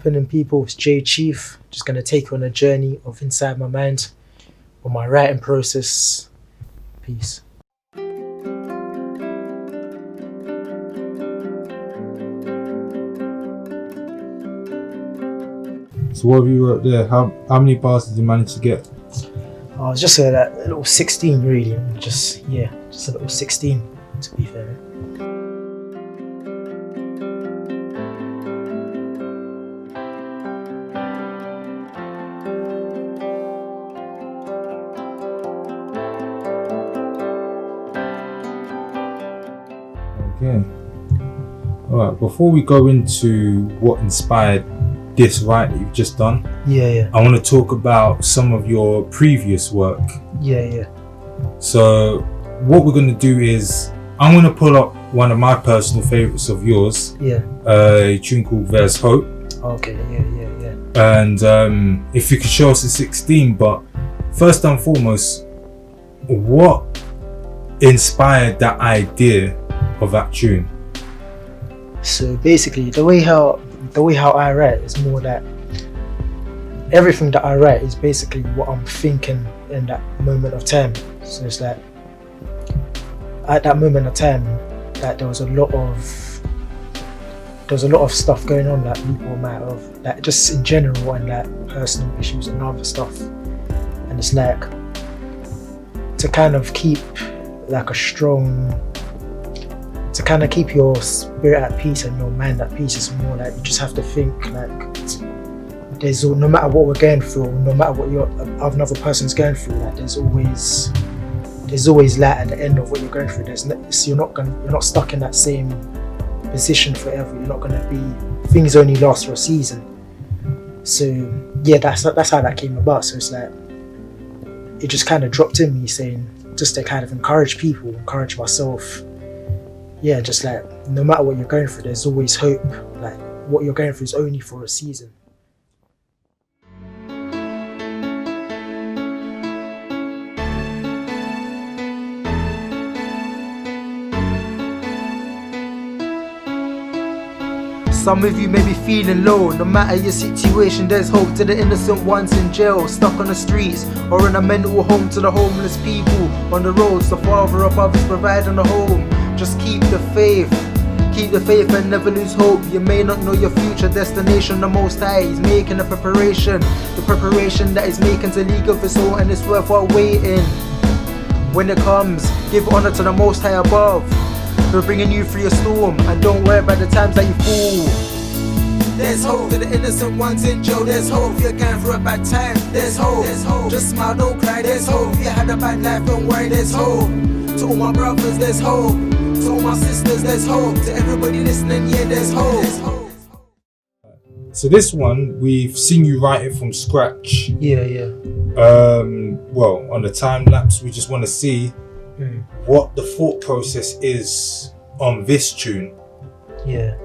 happening, people? It's Jay Chief. Just gonna take you on a journey of inside my mind, on my writing process. Peace. So what have you wrote there? How many bars did you manage to get? I was just a little 16, really. Just a little 16, to be fair. Okay. Alright, before we go into what inspired this write that you've just done, Yeah. I want to talk about some of your previous work. Yeah. So what we're going to do is I'm going to pull up one of my personal favorites of yours, Yeah. a tune called There's Hope. Okay, yeah. And if you could show us the 16, but first and foremost, what inspired that idea of that tune? So basically, the way how I write is more that everything that I write is basically what I'm thinking in that moment of time. So it's like at that moment of time, that there was a lot of stuff going on that people might have, like just in general, and like personal issues and other stuff. And it's like to kind of keep like to kind of keep your spirit at peace and your mind at peace. It's more like you just have to think like there's no matter what we're going through, no matter what another person's going through, like there's always light at the end of what you're going through. You're not stuck in that same position forever. You're not gonna be, things only last for a season. So yeah, that's how that came about. So it's like it just kind of dropped in me, saying just to kind of encourage people, encourage myself. Yeah, just like no matter what you're going through, there's always hope. Like what you're going through is only for a season. Some of you may be feeling low. No matter your situation, there's hope to the innocent ones in jail, stuck on the streets, or in a mental home, to the homeless people on the roads. The Father above is providing a home. Just keep the faith and never lose hope. You may not know your future destination. The Most High is making a preparation, the preparation that is making the league of his own, and it's worthwhile waiting. When it comes, give honor to the Most High above. We're bringing you through your storm, and don't worry about the times that you fall. There's hope to the innocent ones in jail. There's hope if you're going through a bad time. There's hope. Just smile, don't cry. There's hope if you had a bad life, don't worry. There's hope. To all my brothers, there's hope. To all my sisters, there's hope. To everybody listening, yeah, there's hope. So this one, we've seen you write it from scratch. Yeah. Well, on the time lapse, we just want to see what the thought process is on this tune. Yeah,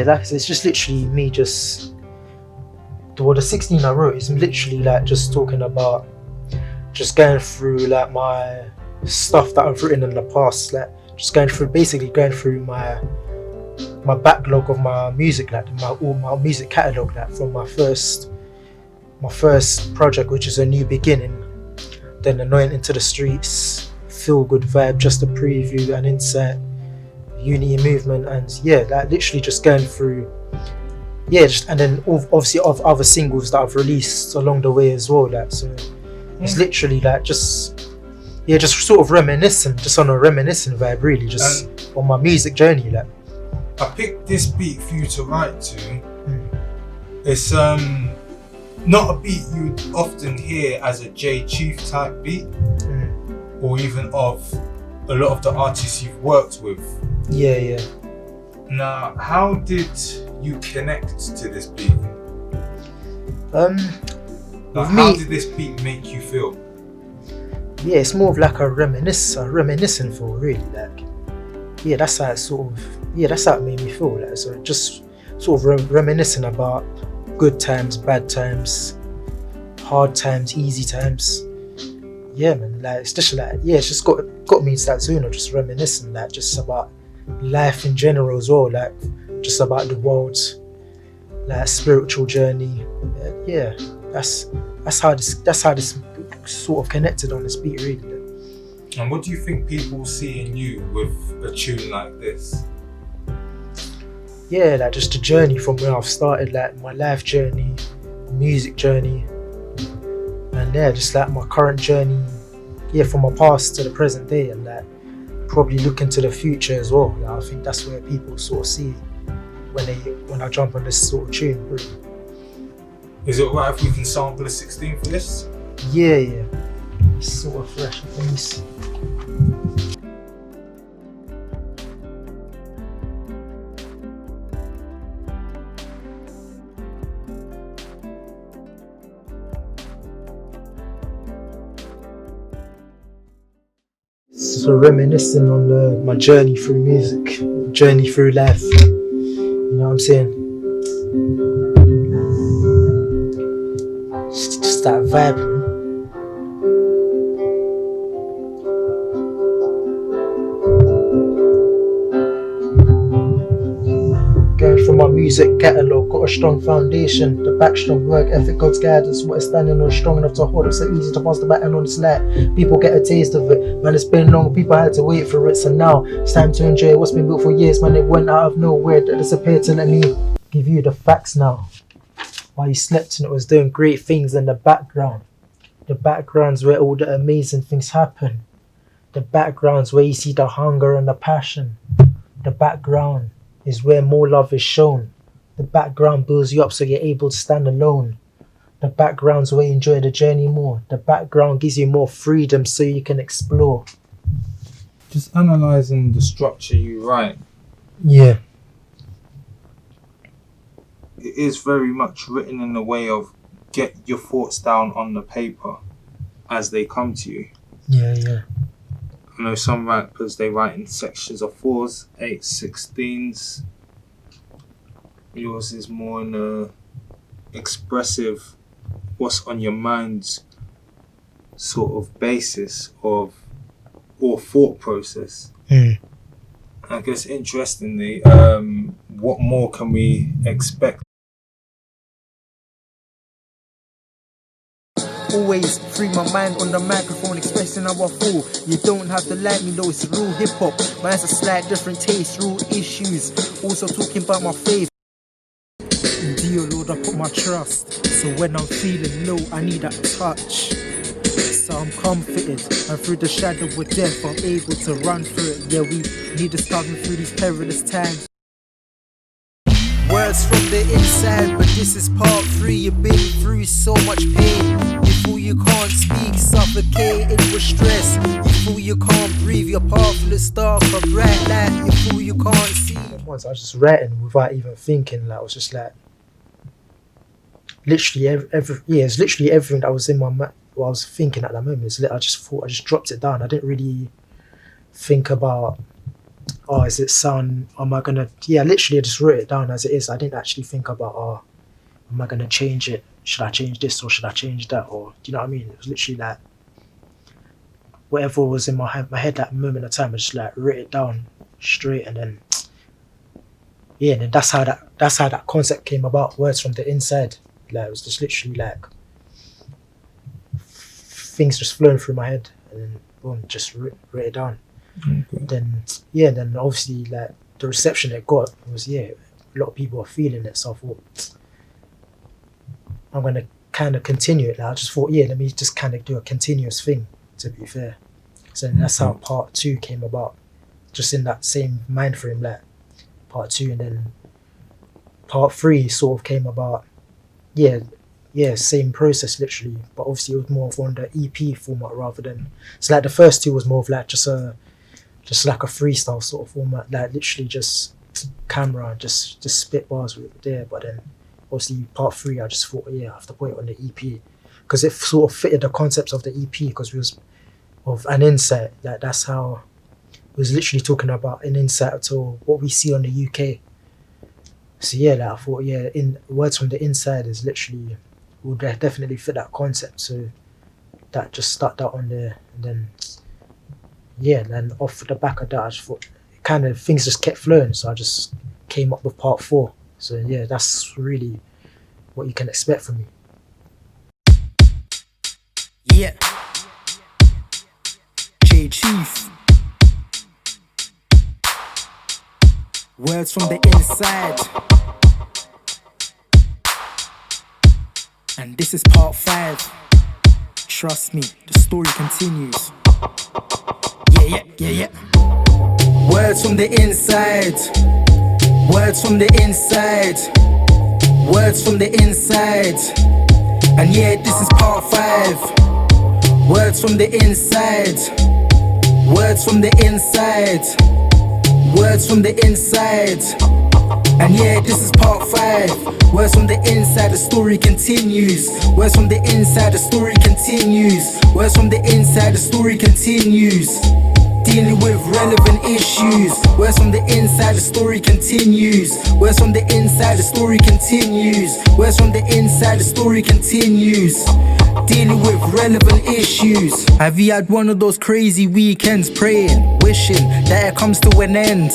like I said, it's just literally me the 16 I wrote is literally like just talking about just going through like my stuff that I've written in the past, like just going through my backlog of my music, like all my music catalogue, like from my first project, which is A New Beginning, then Anointing to the Streets, Feel Good Vibe, Just a Preview, and Insight, Unity Movement, and yeah, like literally just going through, and then obviously of other singles that I've released along the way as well, like, so it's literally like just sort of reminiscing, just on a reminiscing vibe, really, just on my music journey. Like I picked this beat for you to write to. It's not a beat you'd often hear as a Jay Chief type beat, or even of a lot of the artists you've worked with. Yeah. Now, how did you connect to this beat? How did this beat make you feel? Yeah, it's more of like a reminiscing feel, really. Like, yeah, that's how it made me feel. Like, so just sort of reminiscing about good times, bad times, hard times, easy times. Yeah, man, like it's just like, yeah, it's just got me into that zone of just reminiscing, like just about life in general as well, like just about the world's like spiritual journey. Yeah, that's how this sort of connected on this beat, really. And what do you think people see in you with a tune like this? Yeah, like just the journey from where I've started, like my life journey, music journey, and yeah, just like my current journey, yeah, from my past to the present day, and like probably look into the future as well. Like, I think that's where people sort of see when I jump on this sort of tune, really. Is it alright if we can sample a 16 for this? Yeah. It's sort of fresh. Let me see. So reminiscing on my journey through music, journey through life. You know what I'm saying? Just that vibe. Going from my music catalogue, got a strong foundation, the back strong work ethic, God's guidance, what is standing on strong enough to hold up, so easy to pass the baton on this light. People get a taste of it, man, it's been long, people had to wait for it, so now it's time to enjoy what's been built for years, man, it went out of nowhere, that disappeared to let me give you the facts now. While you slept and it was doing great things in the background. The background's where all the amazing things happen. The background's where you see the hunger and the passion. The background is where more love is shown. The background builds you up so you're able to stand alone. The background's where you enjoy the journey more. The background gives you more freedom so you can explore. Just analysing the structure you write. Yeah. It is very much written in the way of get your thoughts down on the paper as they come to you. Yeah. I know some rappers, they write in sections of 4s, 8s, 16s. Yours is more in a expressive, what's on your mind's sort of basis of or thought process. I guess interestingly, what more can we expect? Always free my mind on the microphone, expressing how I feel. You don't have to like me though, it's real hip hop. Man, it's a slight different taste, real issues. Also talking about my faith. In dear Lord, I put my trust. So when I'm feeling low, I need that touch. So I'm comforted, and through the shadow of death, I'm able to run through it. Yeah, we need to start through these perilous times. Words from the inside, but this is part 3. You've been through so much pain. You feel you can't speak, suffocating with stress. You feel you can't breathe, your pathless dark, a bright light. You feel you can't see. Once I was just writing without even thinking, like I was just like, literally it's literally everything that was in my mind. What I was thinking at that moment. I just dropped it down. I didn't really think about, oh, is it sound, am I gonna, literally I just wrote it down as it is. I didn't actually think about, oh, am I gonna change it? Should I change this or should I change that? Or, do you know what I mean? It was literally like, whatever was in my head that moment of time, I just like wrote it down straight, and then, and then that's how that concept came about, words from the inside. Like, it was just literally like, things just flowing through my head, and then boom, just wrote it down. Okay. Then obviously like the reception it got was a lot of people are feeling it, so I thought I'm gonna kind of continue it. I just thought let me just kind of do a continuous thing, to be fair. So then that's how part 2 came about, just in that same mind frame, like part 2, and then part 3 sort of came about. Same process literally, but obviously it was more of on the EP format rather than, so like the first 2 was more of like just like a freestyle sort of format, like literally just camera, just spit bars there. But then obviously part 3 I just thought I have to put it on the EP because it sort of fitted the concepts of the EP, because it was of an insight, like that's how it was literally talking about an insight to what we see on the UK. So I thought in words from the inside is literally would definitely fit that concept, so that just stuck that on there. And then then off the back of that I just thought kind of things just kept flowing, so I just came up with part 4. So yeah, that's really what you can expect from me. Yeah. J Chief. Words from the inside. And this is part 5. Trust me, the story continues. Yeah. Words from the inside. Words from the inside. Words from the inside. And yeah, this is part 5. Words from the inside. Words from the inside. Words from the inside. And yeah, this is part 5. Words from the inside, the story continues. Words from the inside, the story continues. Words from the inside, the story continues. Dealing with relevant issues. Words from the inside, the story continues. Words from the inside, the story continues. Words from the inside, the story continues. Dealing with relevant issues. Have you had one of those crazy weekends praying, wishing that it comes to an end?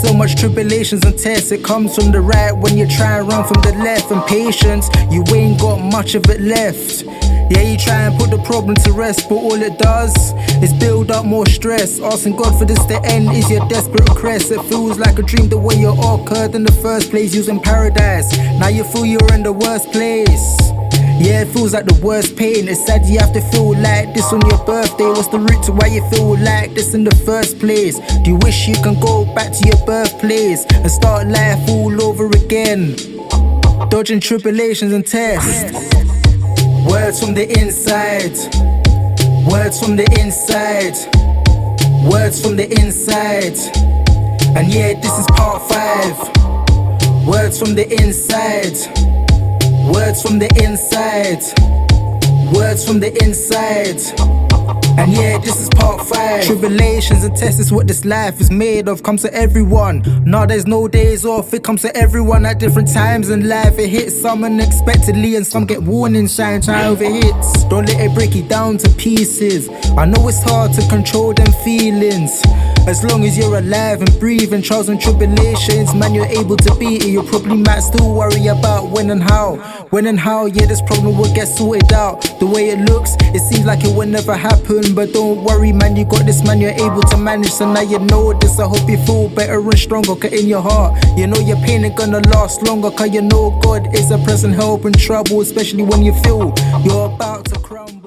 So much tribulations and tests, it comes from the right when you try and run from the left. And patience, you ain't got much of it left. Yeah, you try and put the problem to rest, but all it does is build up more stress. Asking God for this to end is your desperate request. It feels like a dream the way you occurred in the first place. You was in paradise, now you feel you're in the worst place. Yeah, it feels like the worst pain. It's sad you have to feel like this on your birthday. What's the root to why you feel like this in the first place? Do you wish you can go back to your birthplace and start life all over again? Dodging tribulations and tests. Words from the inside. Words from the inside. Words from the inside. And yeah, this is part 5. Words from the inside. Words from the inside. Words from the inside. And yeah, this is part 5. Tribulations and tests is what this life is made of. Comes to everyone. No, there's no days off. It comes to everyone at different times in life. It hits some unexpectedly and some get warning signs. Try over hits. Don't let it break you down to pieces. I know it's hard to control them feelings. As long as you're alive and breathing, trials and tribulations, man, you're able to beat it. You probably might still worry about when and how. When and how, yeah, this problem will get sorted out. The way it looks, it seems like it will never happen. But don't worry, man, you got this, man, you're able to manage. So now you know this, I hope you feel better and stronger. Cause in your heart, you know your pain ain't gonna last longer. Cause you know God is a present help in trouble, especially when you feel you're about to crumble.